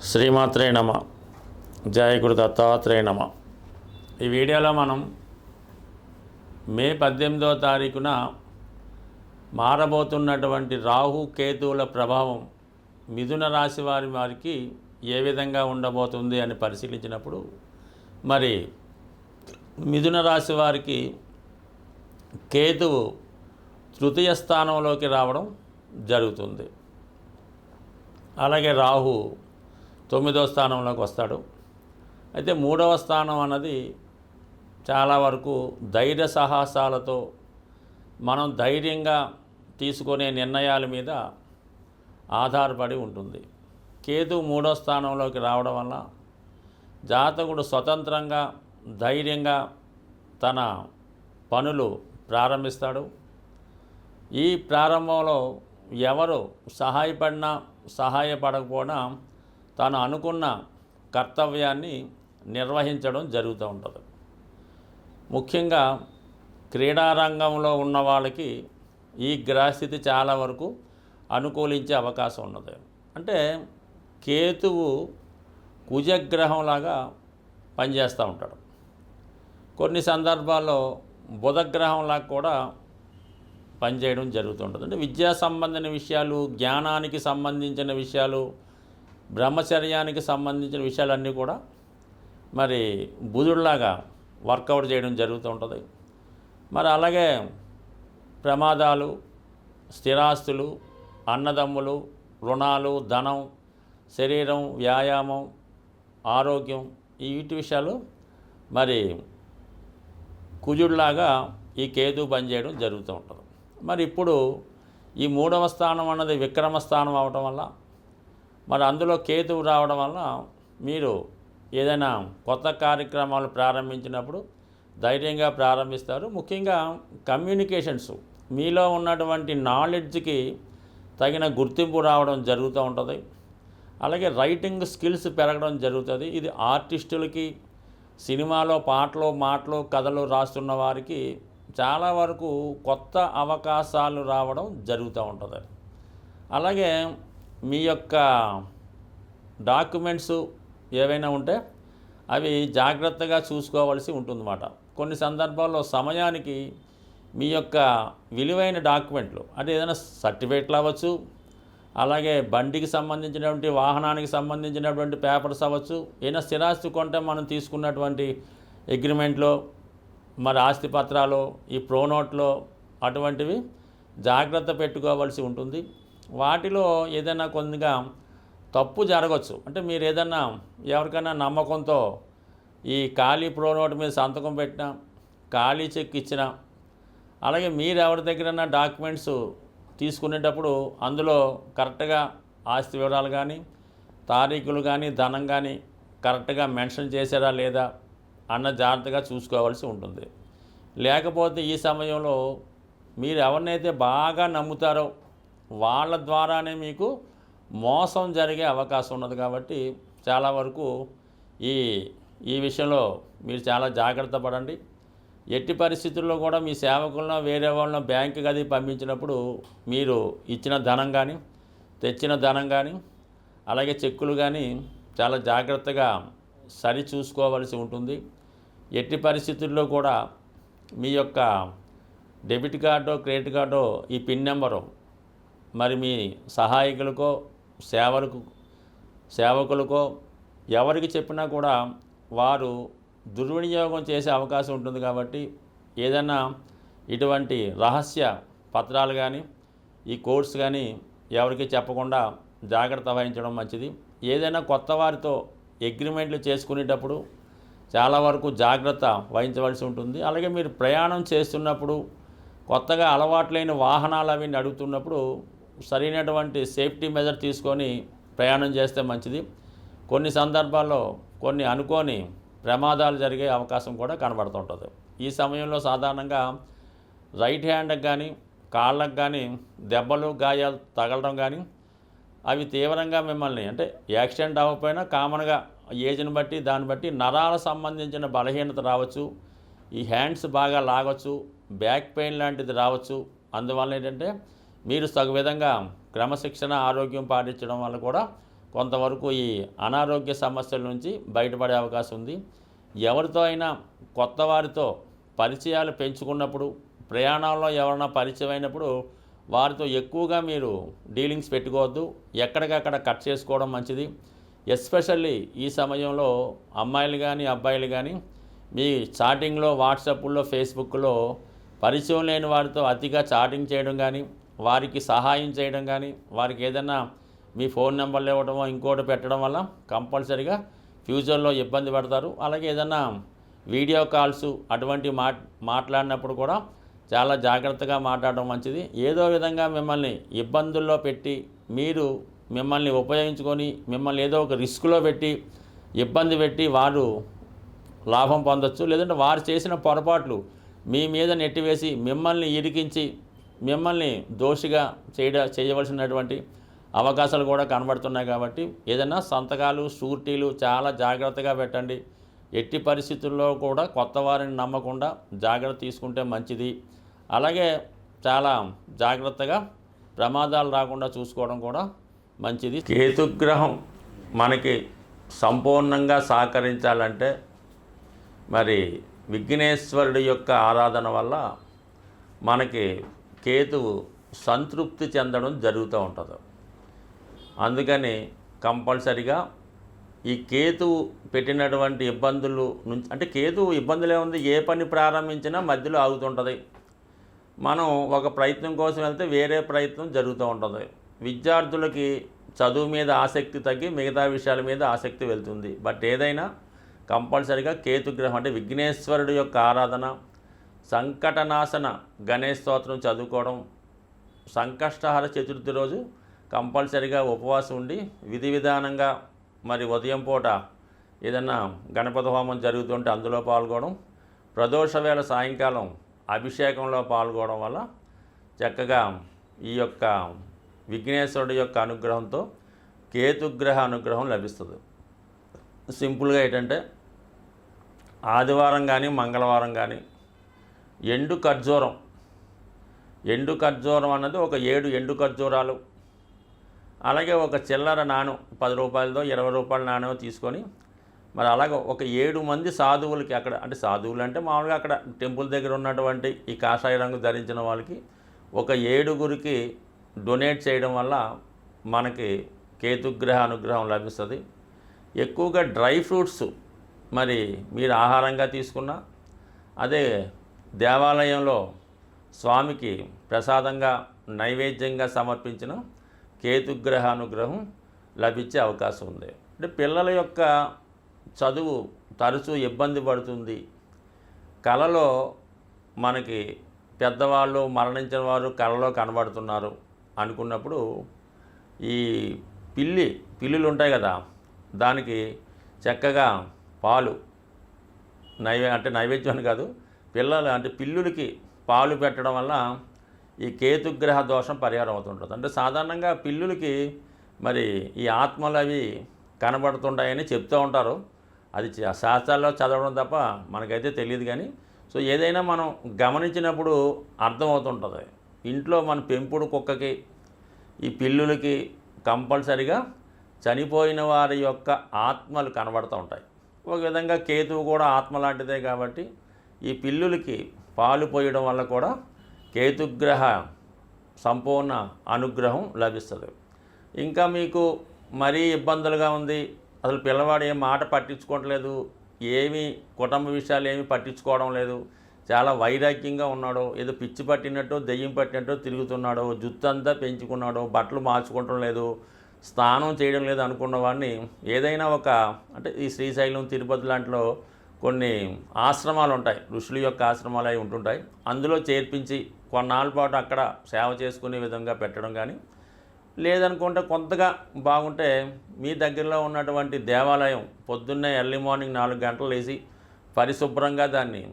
శ్రీమాత్రే నమ. జయ గురు దత్తాత్రేయ నమ. ఈ వీడియోలో మనం మే 18వ తారీఖున మారబోతున్నటువంటి రాహు కేతువుల ప్రభావం మిథున రాశి వారికి ఏ విధంగా ఉండబోతుంది అని పరిశీలించినప్పుడు మరి మిథున రాశి వారికి కేతువు తృతీయ స్థానంలోకి రావడం జరుగుతుంది. అలాగే రాహు 9వ స్థానంలోకి వస్తాడు. అయితే 3వ స్థానం అన్నది చాలా వరకు ధైర్య సాహసాలతో మనం ధైర్యంగా తీసుకునే నిర్ణయాల మీద ఆధారపడి ఉంటుంది. కేతు 3వ స్థానంలోకి రావడం వల్ల జాతకుడు స్వతంత్రంగా ధైర్యంగా తన పనులు ప్రారంభిస్తాడు. ఈ ప్రారంభంలో ఎవరు సహాయపడినా సహాయపడకపోయినా తాను అనుకున్న కర్తవ్యాన్ని నిర్వహించడం జరుగుతూ ఉంటుంది. ముఖ్యంగా క్రీడారంగంలో ఉన్న వాళ్ళకి ఈ గ్రహస్థితి చాలా వరకు అనుకూలించే అవకాశం ఉన్నది. అంటే కేతువు కుజగ్రహంలాగా పనిచేస్తూ ఉంటాడు. కొన్ని సందర్భాల్లో బుధగ్రహంలాగా కూడా పనిచేయడం జరుగుతుంటుంది. అంటే విద్యా సంబంధించిన విషయాలు, జ్ఞానానికి సంబంధించిన విషయాలు, బ్రహ్మచర్యానికి సంబంధించిన విషయాలన్నీ కూడా మరి బుధుడిలాగా వర్కౌట్ చేయడం జరుగుతూ ఉంటుంది. మరి అలాగే ప్రమాదాలు, స్థిరాస్తులు, అన్నదమ్ములు, రుణాలు, ధనం, శరీరం, వ్యాయామం, ఆరోగ్యం, వీటి విషయాలు మరి కుజుడిలాగా ఈ కేతు పనిచేయడం జరుగుతూ ఉంటుంది. మరి ఇప్పుడు ఈ 3వ స్థానం అన్నది విక్రమ స్థానం అవటం వల్ల మరి అందులో కేతువు రావడం వల్ల మీరు ఏదైనా కొత్త కార్యక్రమాలు ప్రారంభించినప్పుడు ధైర్యంగా ప్రారంభిస్తారు. ముఖ్యంగా కమ్యూనికేషన్స్, మీలో ఉన్నటువంటి నాలెడ్జ్కి తగిన గుర్తింపు రావడం జరుగుతూ ఉంటుంది. అలాగే రైటింగ్ స్కిల్స్ పెరగడం జరుగుతుంది. ఇది ఆర్టిస్టులకి, సినిమాలో పాటలు, మాటలు, కథలు రాస్తున్న వారికి చాలా వరకు కొత్త అవకాశాలు రావడం జరుగుతూ ఉంటుంది. అలాగే మీ యొక్క డాక్యుమెంట్స్ ఏవైనా ఉంటే అవి జాగ్రత్తగా చూసుకోవాల్సి ఉంటుందన్నమాట. కొన్ని సందర్భాల్లో సమయానికి మీ యొక్క విలువైన డాక్యుమెంట్లు, అంటే ఏదైనా సర్టిఫికేట్లు అవ్వచ్చు, అలాగే బండికి సంబంధించినటువంటి, వాహనానికి సంబంధించినటువంటి పేపర్స్ అవ్వచ్చు, ఏదైనా స్థిరాస్తి కొంటే మనం తీసుకున్నటువంటి అగ్రిమెంట్లో, మరి ఆస్తి పత్రాలు, ఈ ప్రోనోట్లో అటువంటివి జాగ్రత్త పెట్టుకోవాల్సి ఉంటుంది. వాటిలో ఏదైనా కొద్దిగా తప్పు జరగవచ్చు. అంటే మీరు ఏదైనా ఎవరికైనా నమ్మకంతో ఈ ఖాళీ ప్రోనోట్ మీద సంతకం పెట్టినా, ఖాళీ చెక్ ఇచ్చినా, అలాగే మీరు ఎవరి దగ్గరైనా డాక్యుమెంట్స్ తీసుకునేటప్పుడు అందులో కరెక్ట్గా ఆస్తి వివరాలు కానీ, తారీఖులు కానీ, ధనం కానీ కరెక్ట్గా మెన్షన్ చేశారా లేదా అన్న జాగ్రత్తగా చూసుకోవాల్సి ఉంటుంది. లేకపోతే ఈ సమయంలో మీరు ఎవరినైతే బాగా నమ్ముతారో వాళ్ళ ద్వారానే మీకు మోసం జరిగే అవకాశం ఉన్నది. కాబట్టి చాలా వరకు ఈ విషయంలో మీరు చాలా జాగ్రత్త పడండి. ఎట్టి పరిస్థితుల్లో కూడా మీ సేవకులను, వేరే వాళ్ళను బ్యాంకు గది పంపించినప్పుడు మీరు ఇచ్చిన ధనం కానీ, తెచ్చిన ధనం కానీ, అలాగే చెక్కులు కానీ చాలా జాగ్రత్తగా సరి చూసుకోవాల్సి ఉంటుంది. ఎట్టి పరిస్థితుల్లో కూడా మీ యొక్క డెబిట్ కార్డో, క్రెడిట్ కార్డో, ఈ పిన్ నెంబరు మరి మీ సహాయకులకో, సేవకులకో ఎవరికి చెప్పినా కూడా వారు దుర్వినియోగం చేసే అవకాశం ఉంటుంది. కాబట్టి ఏదైనా ఇటువంటి రహస్య పత్రాలు కానీ, ఈ కోడ్స్ కానీ ఎవరికి చెప్పకుండా జాగ్రత్త వహించడం మంచిది. ఏదైనా కొత్త వారితో అగ్రిమెంట్లు చేసుకునేటప్పుడు చాలా వరకు జాగ్రత్త వహించవలసి ఉంటుంది. అలాగే మీరు ప్రయాణం చేస్తున్నప్పుడు, కొత్తగా అలవాట్లైన వాహనాలు అవి నడుపుతున్నప్పుడు సరైనటువంటి సేఫ్టీ మెజర్ తీసుకొని ప్రయాణం చేస్తే మంచిది. కొన్ని సందర్భాల్లో కొన్ని అనుకోని ప్రమాదాలు జరిగే అవకాశం కూడా కనబడుతుంటుంది. ఈ సమయంలో సాధారణంగా రైట్ హ్యాండ్కి కానీ, కాళ్ళకు కానీ దెబ్బలు, గాయాలు తగలడం కానీ, అవి తీవ్రంగా మిమ్మల్ని, అంటే యాక్సిడెంట్ అవ్వకపోయినా కామన్గా ఏజ్ని బట్టి దాన్ని బట్టి నరాల సంబంధించిన బలహీనత రావచ్చు, ఈ హ్యాండ్స్ బాగా లాగవచ్చు, బ్యాక్ పెయిన్ లాంటిది రావచ్చు. అందువల్ల ఏంటంటే మీరు తగు విధంగా క్రమశిక్షణ, ఆరోగ్యం పాటించడం వల్ల కూడా కొంతవరకు ఈ అనారోగ్య సమస్యల నుంచి బయటపడే అవకాశం ఉంది. ఎవరితో అయినా కొత్త వారితో పరిచయాలు పెంచుకున్నప్పుడు, ప్రయాణాల్లో ఎవరైనా పరిచయం అయినప్పుడు వారితో ఎక్కువగా మీరు డీలింగ్స్ పెట్టుకోవద్దు. ఎక్కడికక్కడ కట్ చేసుకోవడం మంచిది. ఎస్పెషల్లీ ఈ సమయంలో అమ్మాయిలు కానీ అబ్బాయిలు కానీ మీ చాటింగ్లో, వాట్సాప్లో, ఫేస్బుక్లో పరిచయం లేని వారితో అతిగా చాటింగ్ చేయడం కానీ, వారికి సహాయం చేయడం కానీ, వారికి ఏదైనా మీ ఫోన్ నెంబర్లు ఇవ్వడమో ఇంకోటి పెట్టడం వల్ల కంపల్సరీగా ఫ్యూచర్లో ఇబ్బంది పడతారు. అలాగే ఏదైనా వీడియో కాల్స్ అటువంటి మాట్లాడినప్పుడు కూడా చాలా జాగ్రత్తగా మాట్లాడడం మంచిది. ఏదో విధంగా మిమ్మల్ని ఇబ్బందుల్లో పెట్టి మిమ్మల్ని ఉపయోగించుకొని మిమ్మల్ని ఏదో ఒక రిస్క్లో పెట్టి ఇబ్బంది పెట్టి వారు లాభం పొందొచ్చు. లేదంటే వారు చేసిన పొరపాట్లు మీ మీద నెట్టివేసి మిమ్మల్ని ఇరికించి మిమ్మల్ని దోషిగా చేయవలసినటువంటి అవకాశాలు కూడా కనబడుతున్నాయి. కాబట్టి ఏదైనా సంతకాలు, షూరిటీలు చాలా జాగ్రత్తగా పెట్టండి. ఎట్టి పరిస్థితుల్లో కూడా కొత్త వారిని నమ్మకుండా జాగ్రత్త తీసుకుంటే మంచిది. అలాగే చాలా జాగ్రత్తగా ప్రమాదాలు రాకుండా చూసుకోవడం కూడా మంచిది. కేతుగ్రహం మనకి సంపూర్ణంగా సహకరించాలంటే మరి విఘ్నేశ్వరుడి యొక్క ఆరాధన వల్ల మనకి కేతువు సంతృప్తి చెందడం జరుగుతూ ఉంటుంది. అందుకని కంపల్సరిగా ఈ కేతువు పెట్టినటువంటి ఇబ్బందులు నుంచి, అంటే కేతువు ఇబ్బందులే ఉంది, ఏ పని ప్రారంభించినా మధ్యలో ఆగుతుంటుంది. మనం ఒక ప్రయత్నం కోసం వెళ్తే వేరే ప్రయత్నం జరుగుతూ ఉంటుంది. విద్యార్థులకి చదువు మీద ఆసక్తి తగ్గి మిగతా విషయాల మీద ఆసక్తి వెళ్తుంది. బట్ ఏదైనా కంపల్సరిగా కేతుగ్రహం అంటే విఘ్నేశ్వరుడు యొక్క ఆరాధన, సంకటనాశన గణేష్ స్తోత్రం చదువుకోవడం, సంకష్టహర చతుర్థి రోజు కంపల్సరిగా ఉపవాసం ఉండి విధి విధానంగా మరి ఉదయం పూట ఏదన్నా గణపతి హోమం జరుగుతుంటే అందులో పాల్గొనడం, ప్రదోష వేళ సాయంకాలం అభిషేకంలో పాల్గొనడం వల్ల చక్కగా ఈ యొక్క విఘ్నేశ్వరుడు యొక్క అనుగ్రహంతో కేతుగ్రహ అనుగ్రహం లభిస్తుంది. సింపుల్గా ఏంటంటే ఆదివారం కానీ మంగళవారం కానీ ఎండు ఖర్జూరం అన్నది ఒక 7 ఎండు ఖర్జూరాలు, అలాగే ఒక చిల్లర నాణం 10 రూపాయలదో 20 రూపాయల నాణ్యం తీసుకొని మరి అలాగే ఒక 7 మంది సాధువులకి, అక్కడ అంటే సాధువులు అంటే మామూలుగా అక్కడ టెంపుల్ దగ్గర ఉన్నటువంటి ఈ కాషాయ రంగు ధరించిన వాళ్ళకి ఒక 7గురికి డొనేట్ చేయడం వల్ల మనకి కేతుగ్రహ అనుగ్రహం లభిస్తుంది. ఎక్కువగా డ్రై ఫ్రూట్స్ మరి మీరు ఆహారంగా తీసుకున్నా, అదే దేవాలయంలో స్వామికి ప్రసాదంగా నైవేద్యంగా సమర్పించిన కేతుగ్రహ అనుగ్రహం లభించే అవకాశం ఉంది. అంటే పిల్లల యొక్క చదువు తరచూ ఇబ్బంది పడుతుంది. కళలో మనకి పెద్దవాళ్ళు, మరణించిన వారు కళలో కనబడుతున్నారు అనుకున్నప్పుడు ఈ పిల్లులు ఉంటాయి కదా, దానికి చక్కగా పాలు అంటే నైవేద్యం అని కాదు, పిల్లులకి పాలు పెట్టడం వల్ల ఈ కేతుగ్రహ దోషం పరిహారం అవుతుంటుంది. అంటే సాధారణంగా పిల్లులకి మరి ఈ ఆత్మలు అవి కనబడుతుంటాయని చెప్తూ ఉంటారు. అది శాస్త్రాల్లో చదవడం తప్ప మనకైతే తెలియదు. కానీ సో ఏదైనా మనం గమనించినప్పుడు అర్థమవుతుంటుంది. ఇంట్లో మన పెంపుడు కుక్కకి, ఈ పిల్లులకి కంపల్సరిగా చనిపోయిన వారి యొక్క ఆత్మలు కనబడుతూ ఉంటాయి. ఒక విధంగా కేతువు కూడా ఆత్మ లాంటిదే. కాబట్టి ఈ పిల్లులకి పాలు పోయడం వల్ల కూడా కేతుగ్రహ సంపూర్ణ అనుగ్రహం లభిస్తుంది. ఇంకా మీకు మరీ ఇబ్బందులుగా ఉంది, అసలు పిల్లవాడు ఏం మాట పట్టించుకోవట్లేదు, ఏమీ కుటుంబ విషయాలు ఏమీ పట్టించుకోవడం లేదు, చాలా వైరాగ్యంగా ఉన్నాడో, ఏదో పిచ్చి పట్టినట్టు దెయ్యం పట్టినట్టు తిరుగుతున్నాడో, జుత్తు అంతా పెంచుకున్నాడో, బట్టలు మార్చుకోవటం లేదు, స్నానం చేయడం లేదు అనుకున్న వాడిని ఏదైనా అంటే ఈ శ్రీశైలం, తిరుపతి లాంటిలో కొన్ని ఆశ్రమాలు ఉంటాయి, ఋషుల యొక్క ఆశ్రమాలు అవి ఉంటుంటాయి. అందులో చేర్పించి కొన్నాళ్ళ పాటు అక్కడ సేవ చేసుకునే విధంగా పెట్టడం కానీ, లేదనుకుంటే కొంతగా బాగుంటే మీ దగ్గరలో ఉన్నటువంటి దేవాలయం పొద్దున్నే ఎర్లీ మార్నింగ్ 4 గంటలు లేచి పరిశుభ్రంగా దాన్ని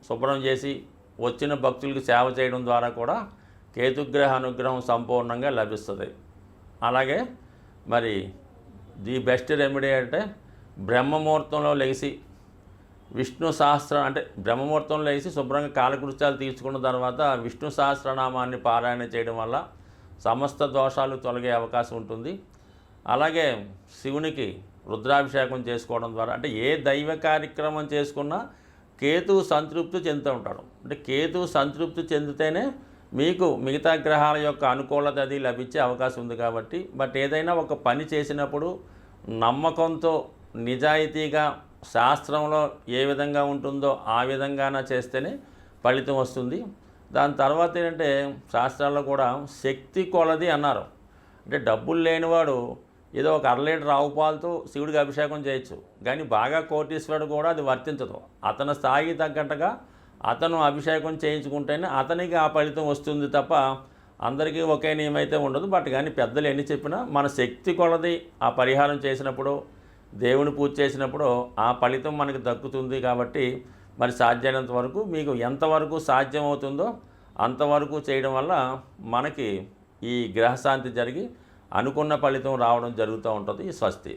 శుభ్రం చేసి వచ్చిన భక్తులకు సేవ చేయడం ద్వారా కూడా కేతుగ్రహ అనుగ్రహం సంపూర్ణంగా లభిస్తుంది. అలాగే మరి ది బెస్ట్ రెమెడీ అంటే బ్రహ్మముహూర్తంలో లేచి విష్ణు సహస్రం, అంటే బ్రహ్మముహూర్తంలో లేచి శుభ్రంగా కాలకృత్యాలు తీర్చుకున్న తర్వాత విష్ణు సహస్రనామాన్ని పారాయణ చేయడం వల్ల సమస్త దోషాలు తొలగే అవకాశం ఉంటుంది. అలాగే శివునికి రుద్రాభిషేకం చేసుకోవడం ద్వారా, అంటే ఏ దైవ కార్యక్రమం చేసుకున్నా కేతువు సంతృప్తి చెందుతూ ఉంటాడు. అంటే కేతువు సంతృప్తి చెందితేనే మీకు మిగతా గ్రహాల యొక్క అనుకూలత అది లభించే అవకాశం ఉంది కాబట్టి, బట్ ఏదైనా ఒక పని చేసినప్పుడు నమ్మకంతో నిజాయితీగా శాస్త్రంలో ఏ విధంగా ఉంటుందో ఆ విధంగానే చేస్తేనే ఫలితం వస్తుంది. దాని తర్వాత ఏంటంటే శాస్త్రాల్లో కూడా శక్తి కొలది అన్నారు. అంటే డబ్బులు లేనివాడు ఏదో ఒక 1/2 లీటర్ ఆవు పాలతో శివుడికి అభిషేకం చేయొచ్చు, కానీ బాగా కోటీశ్వరుడు కూడా అది వర్తించదు. అతని స్థాయికి తగ్గట్టుగా అతను అభిషేకం చేయించుకుంటేనే అతనికి ఆ ఫలితం వస్తుంది తప్ప అందరికీ ఒకే నియమం అయితే ఉండదు. బట్ కానీ పెద్దలు ఎన్ని చెప్పినా మన శక్తి కొలది ఆ పరిహారం చేసినప్పుడు, దేవుని పూజ చేసినప్పుడు ఆ ఫలితం మనకు దక్కుతుంది. కాబట్టి మరి సాధ్యమైనంత వరకు మీకు ఎంతవరకు సాధ్యమవుతుందో అంతవరకు చేయడం వల్ల మనకి ఈ గ్రహశాంతి జరిగి అనుకున్న ఫలితం రావడం జరుగుతూ ఉంటుంది. స్వస్తి.